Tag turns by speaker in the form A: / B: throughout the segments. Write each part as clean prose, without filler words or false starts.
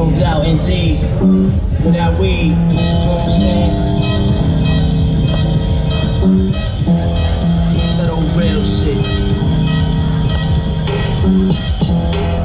A: No doubt, indeed. Without weed, you know what I'm saying? That old real shit.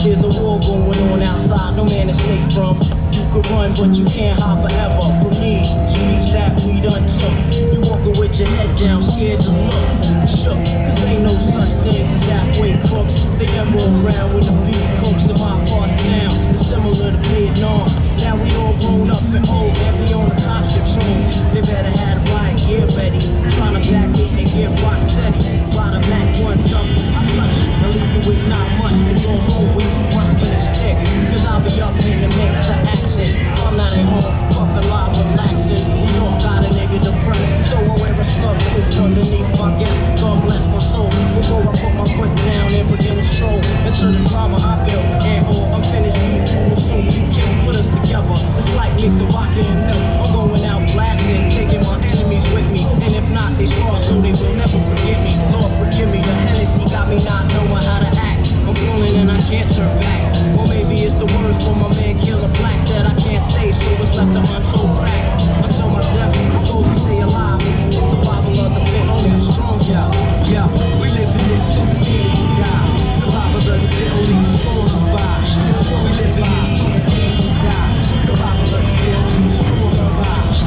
A: There's a war going on outside, no man is safe from. You could run, but you can't hide forever from these streets that we done took. You walking with your head down, scared to look, shook, cause ain't no such thing as halfway crooks. They never around when the beef cooks in my part of town. It's similar to Vietnam. Now we all grown up and old, and we on the cop control. They better have the riot gear ready, trying to back it and get rock steady. Ride a Mac 1 jump, I touch it, and leave you with not much to go home with. Once finish kick, cause I'll be up in the mix of action. I'm not at home, puffin' live, relaxing. New York got a nigga depressed, so I wear a slug coat underneath my guest. God bless my soul, before I put my foot down and begin to stroll into the drama I built. And all unfinished beat, will soon be killed. Put us together, it's like mix of vodka and milk. I'm going out blasting, taking my enemies with me. And if not, they scar so they will never forget me. Lord forgive me, the Hennessy got me not knowing how to act. I'm feeling and I can't turn back. Or maybe it's the words from my man Killer Black that I can't say, so it's left the untold fact. Until my death, I'm supposed to stay alive. Survival of the fit, only the strong, yeah. We live in this till the day we die. Survival of the fit, only the strong survive. We live in this till the day we die. Survival of the fit, only the strong survive.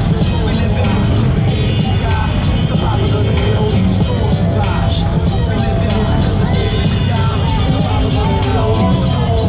A: We live in this till the day we die. Survival of the fit, only the strong survive. We live in this till the day we die. Survival of the fit, only the strong.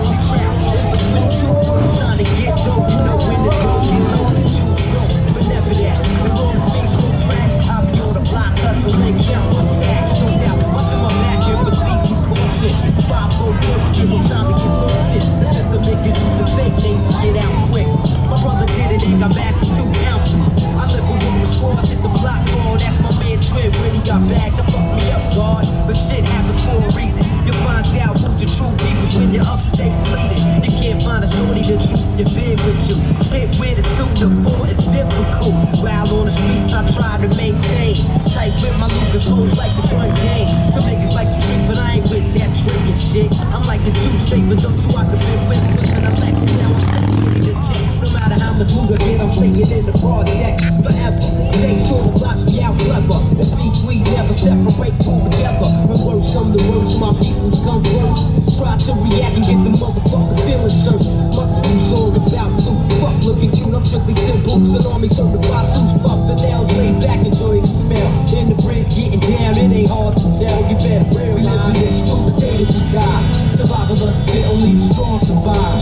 A: We trap just the slow too. Trying to get dope, you know when to go, you know when to go. But never that, as long as things go crack, I'll be on the block hustling, yeah, what's that? No doubt, watching my back here, but see you bullshit. 5-4 boys, give them time to get lost. The system makers use a fake name to get out quick. My brother did it and got back for 2 ounces. I live with one with scores, hit the block ball, that's my man Twin. When he got back, to fuck me up, God. But shit happens for a reason. You'll find out who the true people's when you're upstate bleeding. You can't find a shorty to shoot your bed with you. Hit with a 2 to 4, it's difficult. While on the streets, I try to maintain. Tight with my Lucas hoes like the front game. Some niggas like to drink, but I ain't with that drinking shit. I'm like the juice saver, those who I can been with. Pushing a leg, now I'm stepping legit. No matter how much loot I get, I'm staying in the project forever. Things on the blocks, we out clever. The beat we never separate, pull together. When words come to words, my peoples come first. Try to react and get the motherfuckers feeling searched. My crew's all about loot. Fuck looking cute, I'm strictly simple. An army certified suits, puff the nails, laid back, enjoy the smell. In the bridge, getting down, it ain't hard to tell. You better realize we live in this till the day that we die. Survival of the fit, only the strong survive.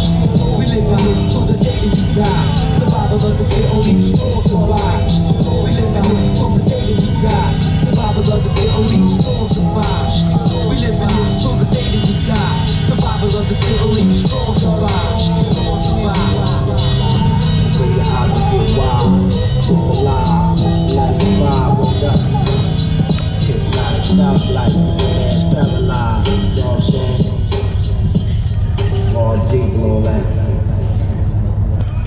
A: We live in this till the day that we die. Survival of the fit, only the strong survive. We live in this till the day that we die. Survival of the fit, only the strong survive. We live in this till the day that we die. Survival of the fit, only the strong survive. Strong survive. Bring your eyes and get wild. Keep alive. 95, what up? Kick a lot of stuff like ass paralyzed. You know what I'm saying? All deep and all that.